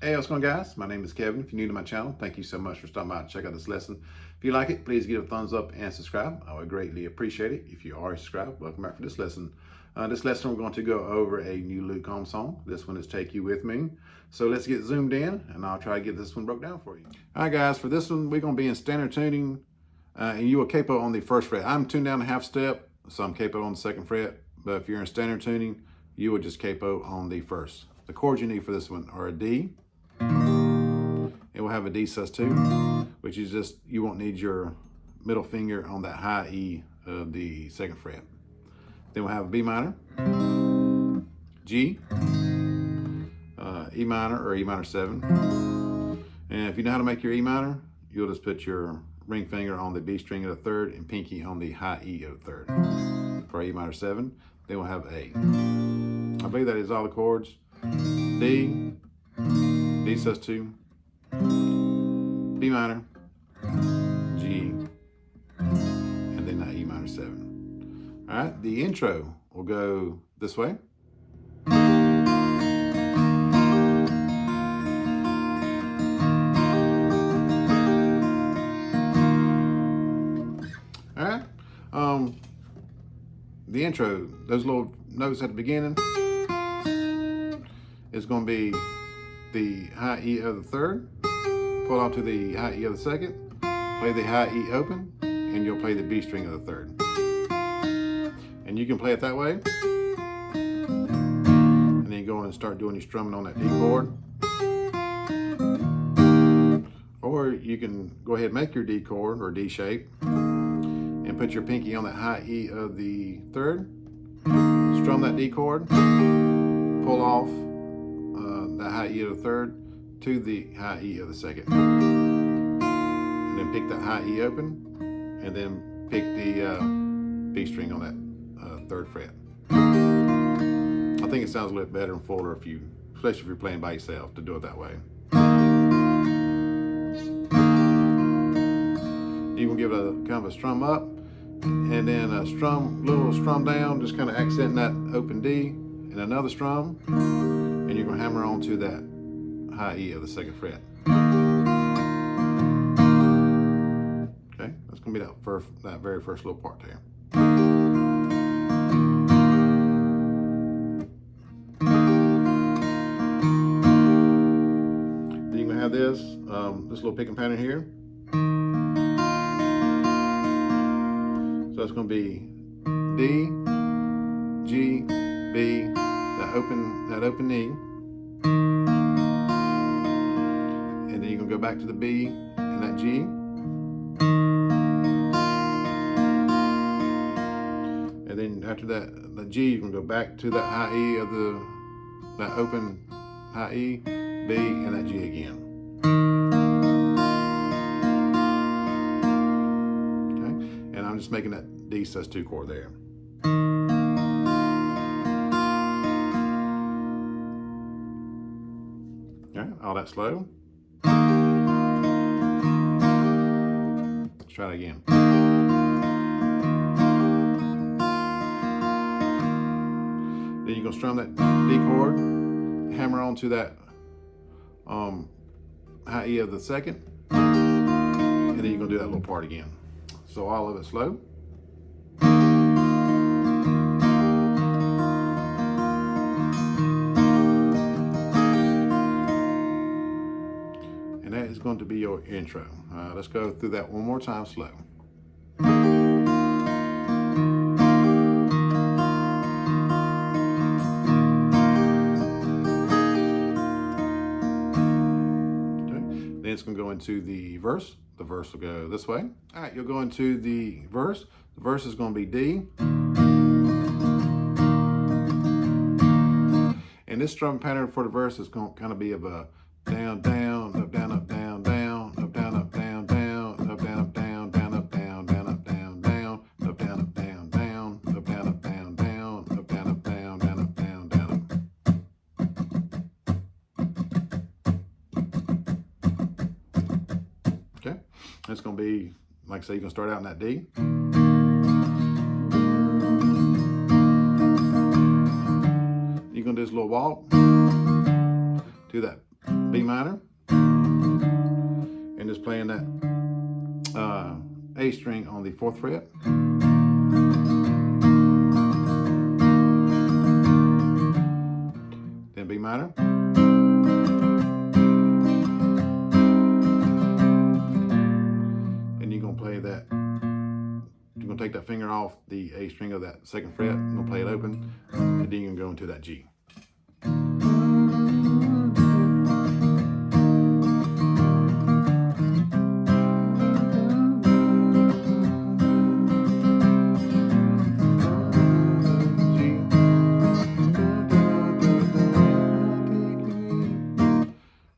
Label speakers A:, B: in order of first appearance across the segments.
A: Hey, what's going on, guys? My name is Kevin. If you're new to my channel, thank you so much for stopping by and check out this lesson. If you like it, please give it a thumbs up and subscribe. I would greatly appreciate it. If you are subscribed, welcome back for this lesson. This lesson, we're going to go over a new Luke Combs song. This one is Take You With Me. So let's get zoomed in, and I'll try to get this one broke down for you. All right, guys, for this one, we're going to be in standard tuning, and you will capo on the first fret. I'm tuned down a half step, so I'm capo on the second fret. But if you're in standard tuning, you would just capo on the first. The chords you need for this one are a D. It will have a D sus2, which is just, you won't need your middle finger on that high E of the second fret. Then we'll have a B minor, G, E minor or E minor 7. And if you know how to make your E minor, you'll just put your ring finger on the B string of the third and pinky on the high E of the third for E minor 7. Then we'll have A. I believe that is all the chords. D, D sus2, B minor, G, and then that E minor 7. All right, the intro will go this way. All right, the intro, those little notes at the beginning, is going to be the high E of the third, pull out to the high E of the second, play the high E open, and you'll play the B string of the third. And you can play it that way, and then you go and start doing your strumming on that D chord. Or you can go ahead and make your D chord or D shape, and put your pinky on that high E of the third, strum that D chord, pull off the high E of the third to the high E of the second, and then pick that high E open, and then pick the B string on that third fret. I think it sounds a little better and fuller if you, especially if you're playing by yourself, to do it that way. You can give it a kind of a strum up, and then a little strum down, just kind of accenting that open D, and another strum, and you're going to hammer onto that high E of the second fret. Okay, that's going to be that very first little part there. Then you're going to have this little picking pattern here. So it's going to be D, G, B, that open E, and then you're going to go back to the B and that G, and then after that, the G, you're going to go back to that high E of that open high E, B, and that G again. Okay, and I'm just making that D sus2 chord there. All right, all that slow. Let's try it again. Then you're gonna strum that D chord, hammer onto that high E of the second, and then you're gonna do that little part again. So all of it slow. And that is going to be your intro. Let's go through that one more time slow. Then it's going to go into the verse. The verse will go this way. All right, you'll go into the verse. The verse is going to be D. And this strum pattern for the verse is going to kind of be of a down, down, up, down, up, down, down, up, down, up, down, down, up, down, up, down, down, up, down, down, up, down, down, up, down, up, down, down, up, down, up, down, down, up, down, up, down, down, up, down, down, up. Okay, that's going to be, like I say, you're going to start out in that D. You're going to do this little walk to that B minor, and just playing that A string on the 4th fret. Then B minor. And you're going to play that, you're going to take that finger off the A string of that 2nd fret, you're going to play it open, and then you're going to go into that G.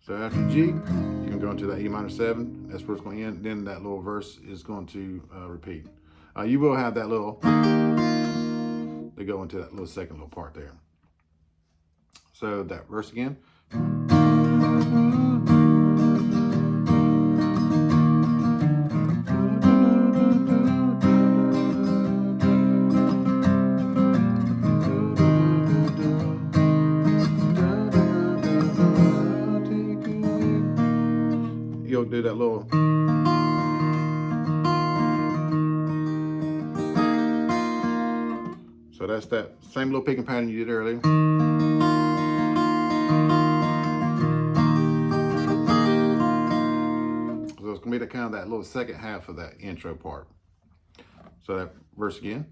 A: So after G, you can go into that E minor 7. That's where it's going to end. Then that little verse is going to repeat. You will have that little, they go into that little 2nd little part there. So that verse again. You'll do that little. So that's that same little picking pattern you did earlier. So it's gonna be the kind of that little 2nd half of that intro part. So that verse again.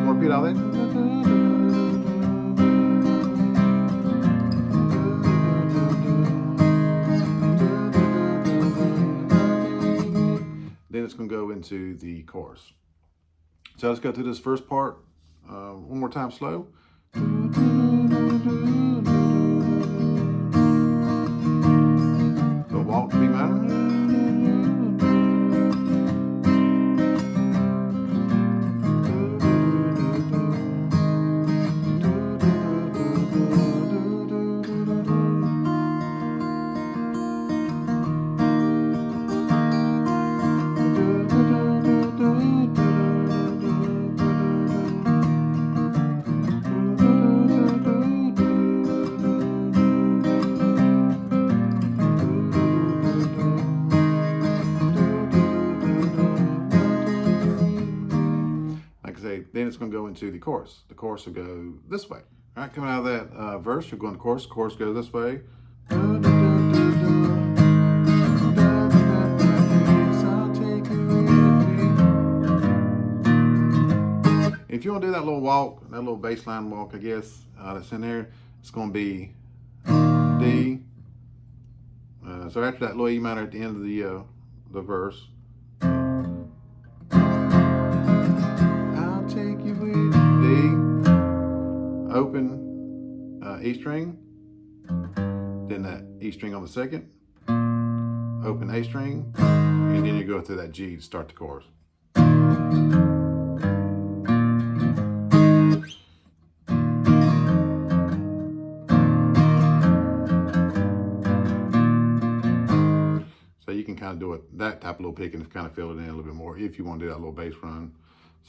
A: Repeat all that. Then it's going to go into the chorus. So let's go through this first part one more time slow. So walk to B minor. Then it's going to go into the chorus. The chorus will go this way. All right, coming out of that verse, you're going to chorus. Chorus goes this way. If you want to do that little walk, that little bass line walk, I guess, that's in there, it's going to be D. So after that little E minor at the end of the verse, D, open E string, then that E string on the 2nd, open A string, and then you go through that G to start the chorus. So you can kind of do it, that type of little picking to kind of fill it in a little bit more if you want to do that little bass run.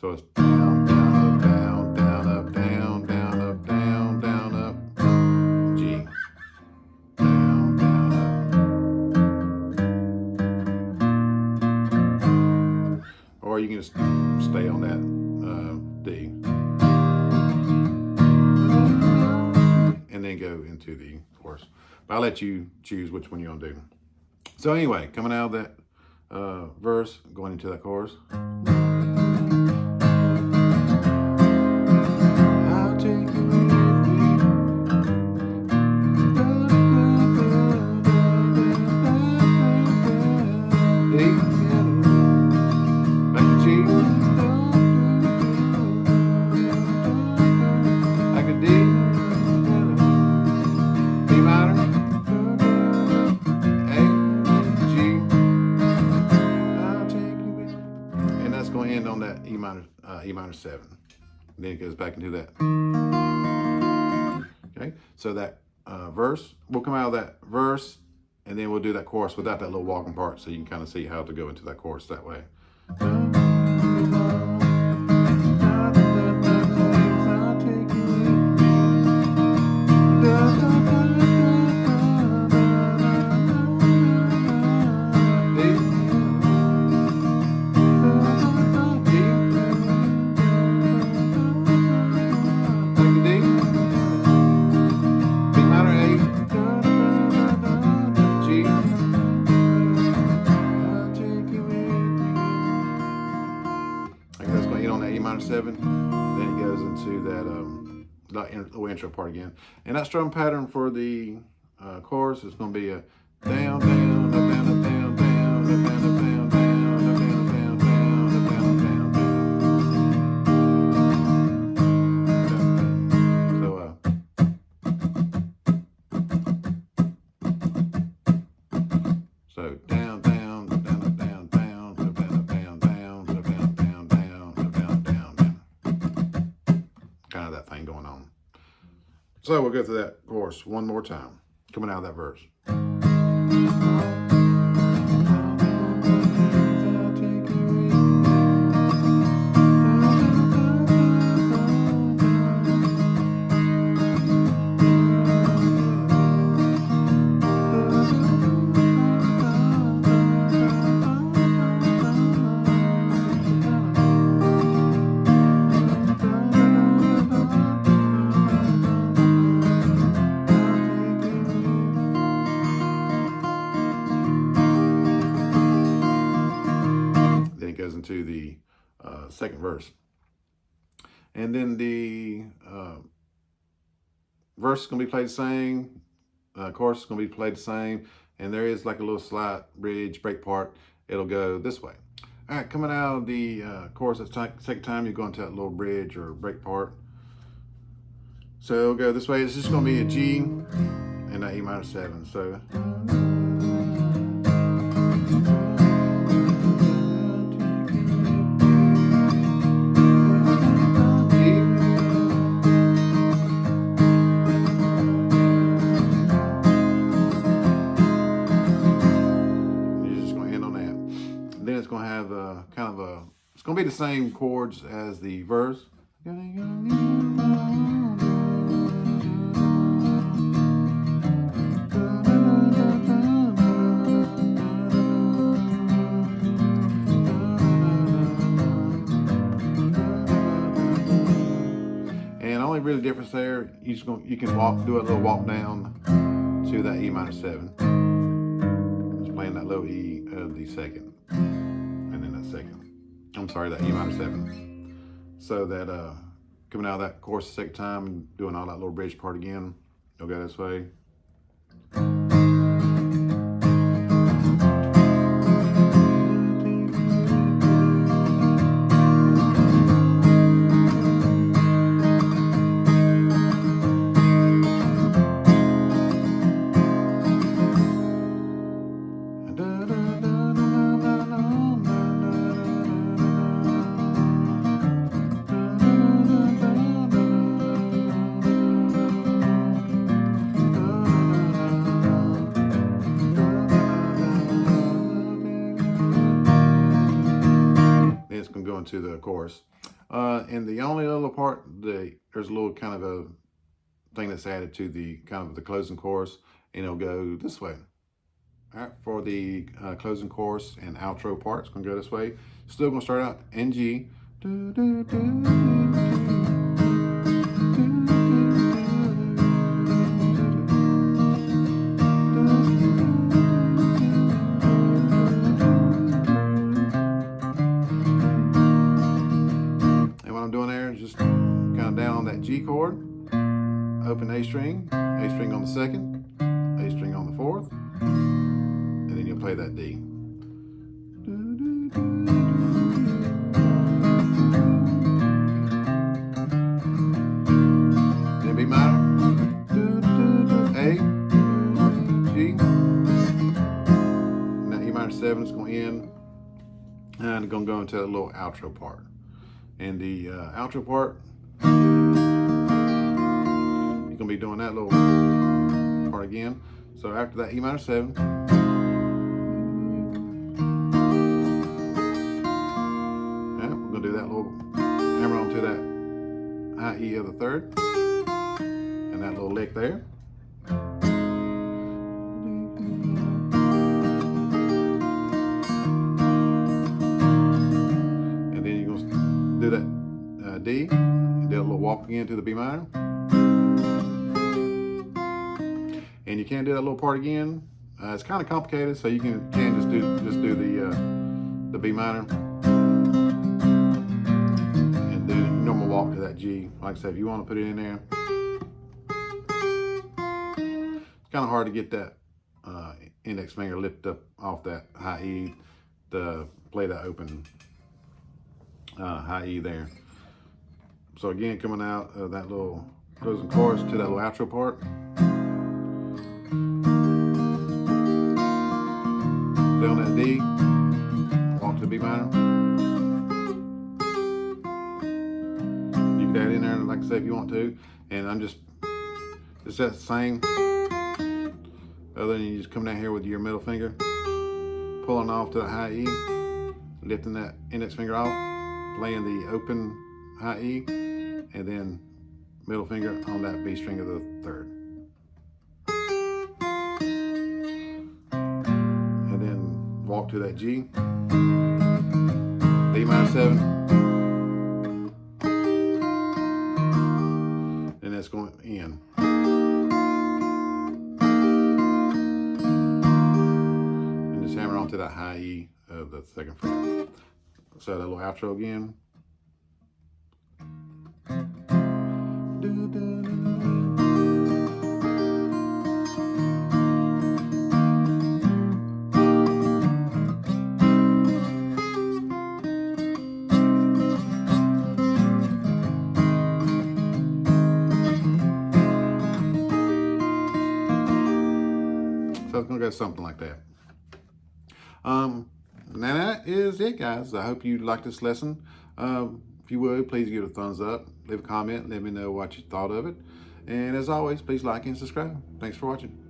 A: So it's down, down, up, down, down, up, down, down, up, down, down, up, G. Down, down, up. Or you can just stay on that D. And then go into the chorus. But I'll let you choose which one you want to do. So anyway, coming out of that verse, going into that chorus. end on that E minor 7. Then it goes back into that. Okay, so that verse, we'll come out of that verse, and then we'll do that chorus without that little walking part, so you can kind of see how to go into that chorus that way. E minor 7, then it goes into that little intro part again. And that strum pattern for the chorus is going to be a down, down, up, down, up, down, down, up, down, up, down, down, up, down, up, down, down, up, down, up, down, down. So down, down, up, down, up, down, down, up, down, up, down, down, up, down, up, down, down, up, down, up, down, down. Kind of that thing going on. So we'll go through that chorus one more time, coming out of that verse. Into the second verse, and then the verse is going to be played the same, chorus is going to be played the same, and there is like a little slight bridge break part. It'll go this way. All right, coming out of the chorus the second time, you go into that little bridge or break part. So it'll go this way. It's just going to be a G and that E minor 7. So it's going to have it's going to be the same chords as the verse. And only really difference there, you can do a little walk down to that E minor 7. Just playing that low E of the second. That E minor 7. So that coming out of that chorus the second time and doing all that little bridge part again, you'll go this way. To the chorus, and the only little part, there's a little kind of a thing that's added to the kind of the closing chorus, and it'll go this way. All right, for the closing chorus and outro part, it's going to go this way. Still going to start out in G. G chord, open A string on the second, A string on the fourth, and then you'll play that D. Then B minor, A, G, and that E minor 7 is going to end And I'm gonna go into a little outro part. In the outro part, you're gonna be doing that little part again. So after that E minor 7, yeah, we're gonna do that little hammer onto that high E of the third, and that little lick there. And then you're gonna do that D, and do a little walk again to the B minor. And you can't do that little part again. It's kind of complicated, so you can just do the B minor and do normal walk to that G. Like I said, if you want to put it in there, it's kind of hard to get that index finger lift up off that high E to play that open high E there. So again, coming out of that little closing chorus to that little outro part. Stay on that D, walk to the B minor. You can add in there, like I said, if you want to. And I'm just, it's that same, other than you just come down here with your middle finger, pulling off to the high E, lifting that index finger off, playing the open high E, and then middle finger on that B string of the third. And then walk to that G, D minor 7, and that's going in. And just hammer onto that high E of the second fret. So that little outro again. So it's gonna go something like that. Now that is it, guys. I hope you liked this lesson. If you would, please give it a thumbs up, leave a comment, let me know what you thought of it. And as always, please like and subscribe. Thanks for watching.